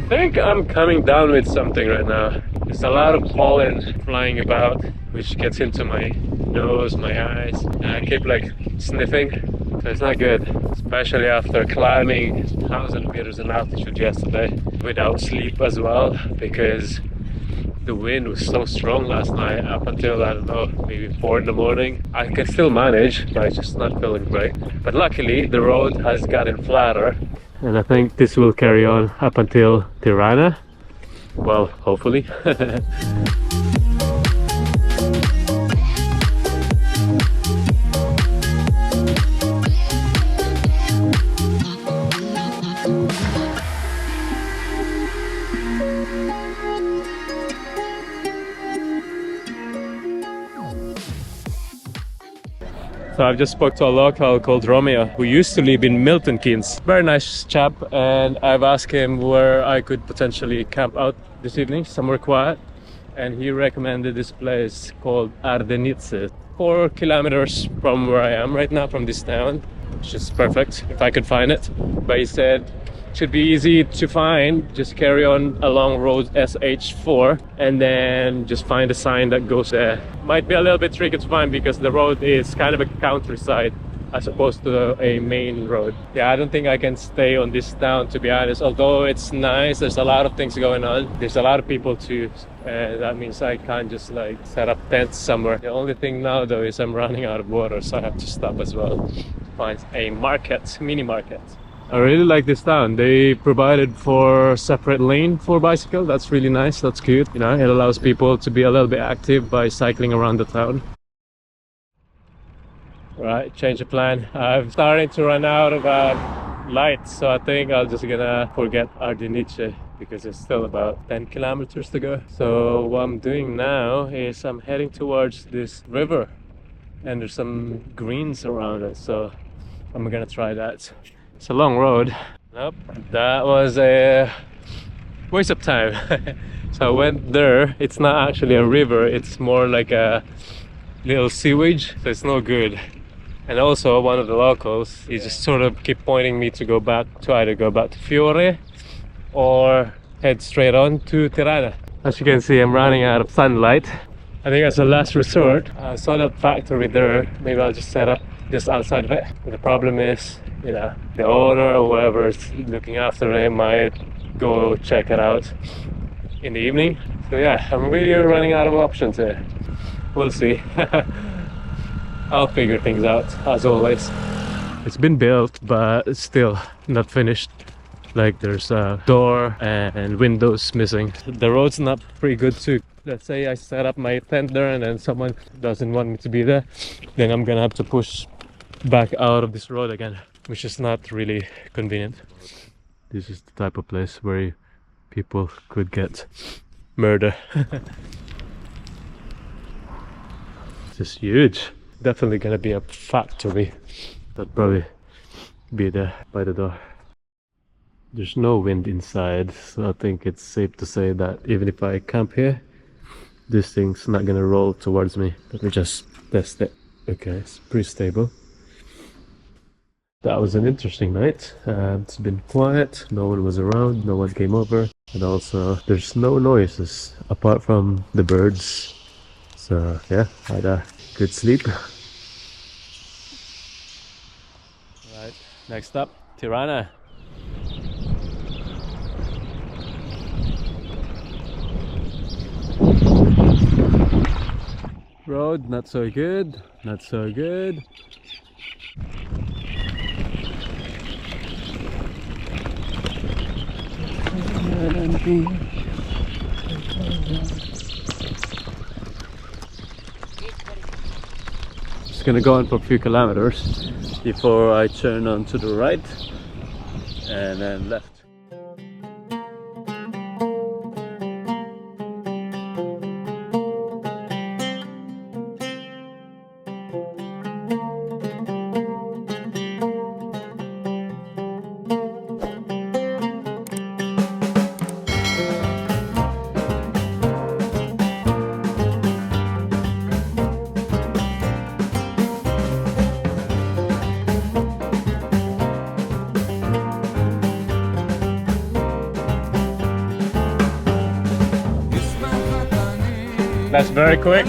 think I'm coming down with something right now. There's a lot of pollen flying about, which gets into my nose, my eyes, and I keep like sniffing. So it's not good, especially after climbing 1,000 meters in altitude yesterday without sleep as well, because the wind was so strong last night up until, I don't know, maybe 4 in the morning. I can still manage, but it's just not feeling great. But luckily the road has gotten flatter, and I think this will carry on up until Tirana. Well, hopefully. So I've just spoke to a local called Romeo, who used to live in Milton Keynes. Very nice chap, and I've asked him where I could potentially camp out this evening, somewhere quiet. And he recommended this place called Ardenice, 4 kilometers from where I am right now, from this town, which is perfect if I could find it. But he said it should be easy to find, just carry on along road SH4 and then just find a sign that goes there. Might be a little bit tricky to find because the road is kind of a countryside as opposed to a main road. Yeah, I don't think I can stay on this town, to be honest. Although it's nice, there's a lot of things going on. There's a lot of people too. That means I can't just like set up tents somewhere. The only thing now though is I'm running out of water, so I have to stop as well to find a market, mini market. I really like this town. They provided for separate lane for bicycle. That's really nice. That's cute. You know, it allows people to be a little bit active by cycling around the town. Right, change of plan. I'm starting to run out of light, so I think I'm just gonna forget Ardenice because it's still about 10 kilometers to go. So what I'm doing now is I'm heading towards this river, and there's some greens around it, so I'm gonna try that. It's a long road. Nope, that was a waste of time. So I went there. It's not actually a river, it's more like a little sewage, so it's no good. And also one of the locals, he just sort of keep pointing me to go back, to either go back to Fiore or head straight on to Tirana. As you can see, I'm running out of sunlight. I think as a last resort, I saw that factory there. Maybe I'll just set up just outside of it. But the problem is, you know, the owner or whoever is looking after it might go check it out in the evening. So yeah, I'm really running out of options here. We'll see. I'll figure things out as always. It's been built, but it's still not finished. Like there's a door and windows missing. The road's not pretty good too. Let's say I set up my tent there and then someone doesn't want me to be there, then I'm gonna have to push back out of this road again, which is not really convenient. This is the type of place where people could get murder. This is huge. Definitely gonna be a factory. That'd probably be there by the door. There's no wind inside, so I think it's safe to say that even if I camp here, this thing's not gonna roll towards me. Let me just test it. Okay, it's pretty stable. That was an interesting night. It's been quiet, no one was around, no one came over, and also there's no noises apart from the birds. So yeah, I had a good sleep. Right, next up, Tirana. Road, not so good, not so good. Just gonna go on for a few kilometers before I turn on to the right and then left. That's very quick.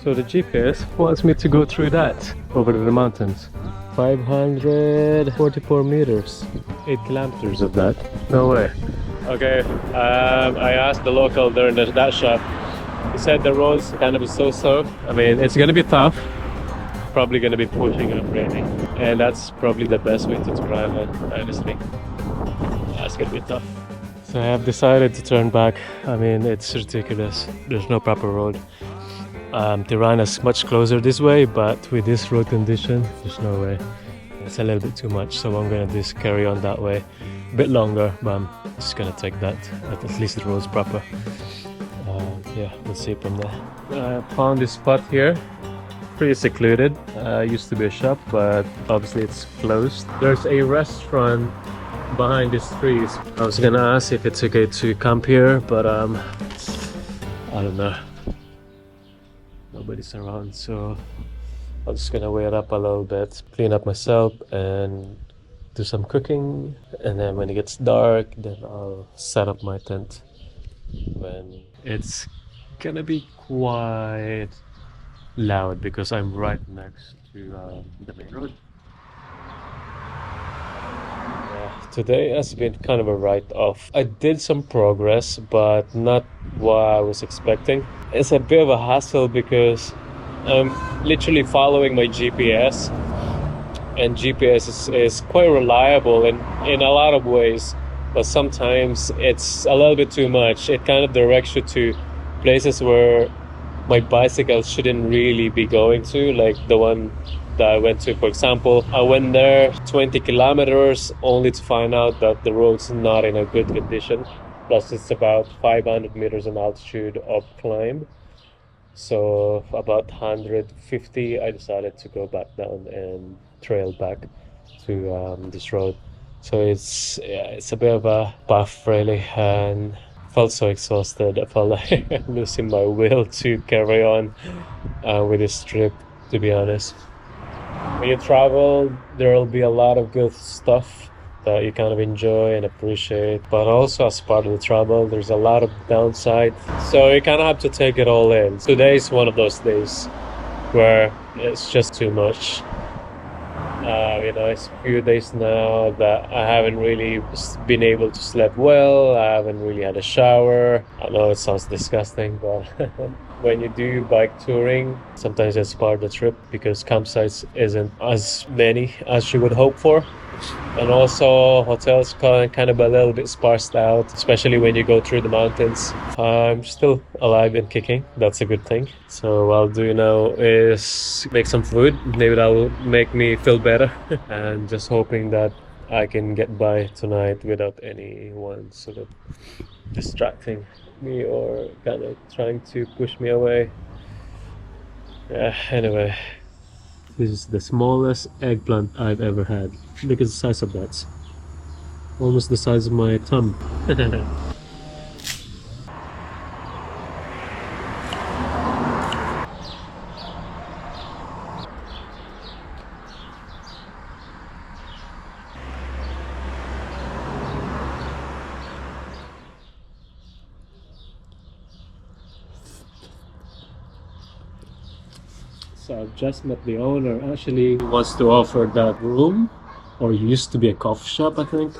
So the GPS wants me to go through that over the mountains. 544 meters, 8 kilometers of that. No way. Okay, I asked the local during that shop. He said the road's kind of so-so. I mean, it's gonna be tough. Probably gonna be pushing and raining, and that's probably the best way to drive it, honestly. That's gonna be tough. So I have decided to turn back. I mean, it's ridiculous. There's no proper road. Tirana is much closer this way, but with this road condition, there's no way. It's a little bit too much, so I'm gonna just carry on that way. A bit longer, but I'm just gonna take that. At least the road's proper. Yeah, we'll see from there. I found this spot here. Pretty secluded. Used to be a shop, but obviously it's closed. There's a restaurant behind these trees. I was gonna ask if it's okay to camp here, but I don't know. Nobody's around, so I'm just gonna wait up a little bit, clean up myself and do some cooking, and then when it gets dark, then I'll set up my tent. When it's gonna be quite loud because I'm right next to the main road. Today has been kind of a write-off. I did some progress, but not what I was expecting. It's a bit of a hassle because I'm literally following my GPS, and GPS is quite reliable in a lot of ways, but sometimes it's a little bit too much. It kind of directs you to places where my bicycle shouldn't really be going to, like the one that I went to. For example, I went there 20 kilometers only to find out that the road's not in a good condition. Plus it's about 500 meters in altitude of climb. So about 150, I decided to go back down and trail back to this road. So it's a bit of a buff really, and felt so exhausted. I felt like I'm losing my will to carry on with this trip, to be honest. When you travel, there will be a lot of good stuff that you kind of enjoy and appreciate, but also as part of the travel, there's a lot of downside. So you kind of have to take it all in. Today is one of those days where it's just too much. It's a few days now that I haven't really been able to sleep well. I haven't really had a shower. I know it sounds disgusting, but when you do bike touring, sometimes it's part of the trip because campsites isn't as many as you would hope for. And also hotels kind of a little bit sparsed out, especially when you go through the mountains. I'm still alive and kicking. That's a good thing. So what I'll do now is make some food. Maybe that will make me feel better. And just hoping that I can get by tonight without anyone sort of distracting me or kind of trying to push me away. Yeah, anyway. This is the smallest eggplant I've ever had. Look at the size of that. Almost the size of my thumb. So I've just met the owner. Actually, he wants to offer that room, or it used to be a coffee shop, I think.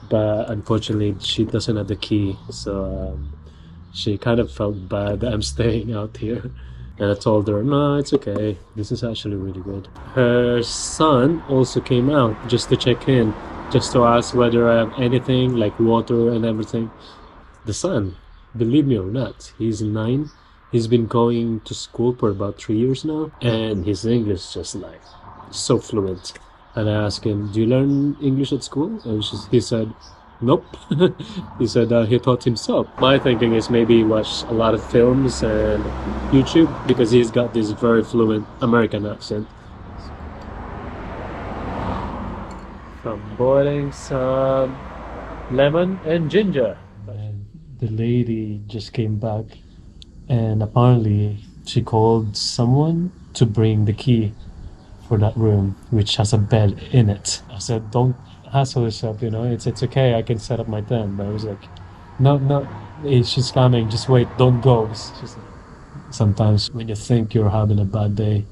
But unfortunately, she doesn't have the key. So she kind of felt bad that I'm staying out here. And I told her, no, it's okay. This is actually really good. Her son also came out just to check in, just to ask whether I have anything like water and everything. The son, believe me or not, he's 9. He's been going to school for about 3 years now, and his English is just like so fluent. And I asked him, do you learn English at school? And he said, nope. He said he taught himself. My thinking is maybe he watched a lot of films and YouTube, because he's got this very fluent American accent. So I'm boiling some lemon and ginger. And the lady just came back, and apparently she called someone to bring the key for that room, which has a bed in it. I said, don't hassle yourself, it's okay, I can set up my tent. But I was like, no, she's coming, just wait, don't go. It's just, sometimes when you think you're having a bad day,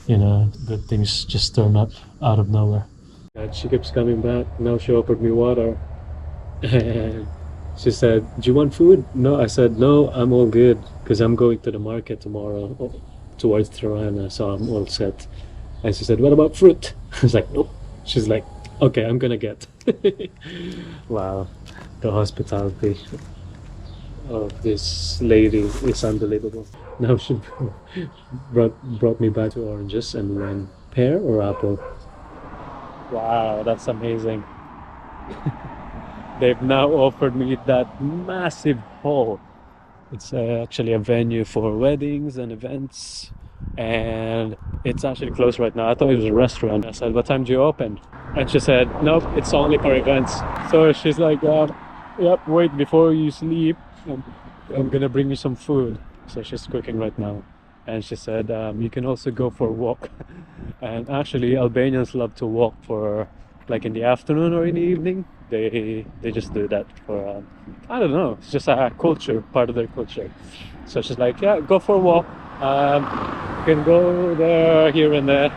good things just turn up out of nowhere. And she keeps coming back. Now she offered me water. And she said, do you want food? No, I said, no, I'm all good, because I'm going to the market tomorrow towards Tirana, so I'm all set. And she said, what about fruit? I was like, nope. She's like, okay, I'm gonna get. Wow, the hospitality of this lady is unbelievable. Now she brought me back to oranges and wine. Pear or apple? Wow, that's amazing. They've now offered me that massive hall. It's actually a venue for weddings and events, and it's actually closed right now. I thought it was a restaurant. I said, what time do you open? And she said, nope, it's only for events. So she's like, yep, wait, before you sleep, I'm gonna bring you some food. So she's cooking right now. And she said, you can also go for a walk. And actually, Albanians love to walk for, like, in the afternoon or in the evening. They just do that for, I don't know, it's just a culture, part of their culture. So she's like, yeah, go for a walk. You can go there, here and there.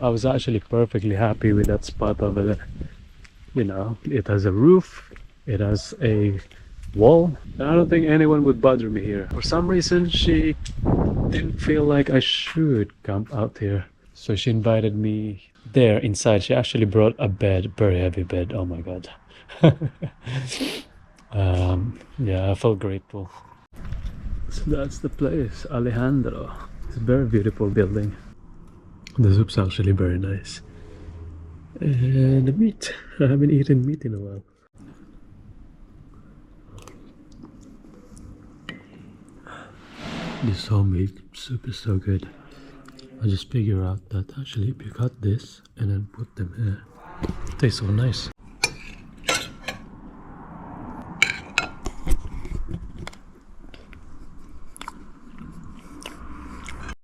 I was actually perfectly happy with that spot over there. It has a roof, it has a wall, and I don't think anyone would bother me here. For some reason, she didn't feel like I should camp out here. So she invited me there inside. She actually brought a bed, very heavy bed. Oh my god. Yeah, I felt grateful. So that's the place, Alehandro. It's a very beautiful building. The soup's actually very nice. And the meat. I haven't eaten meat in a while. This homemade soup is so good. I just figured out that actually if you cut this and then put them here, it tastes so nice.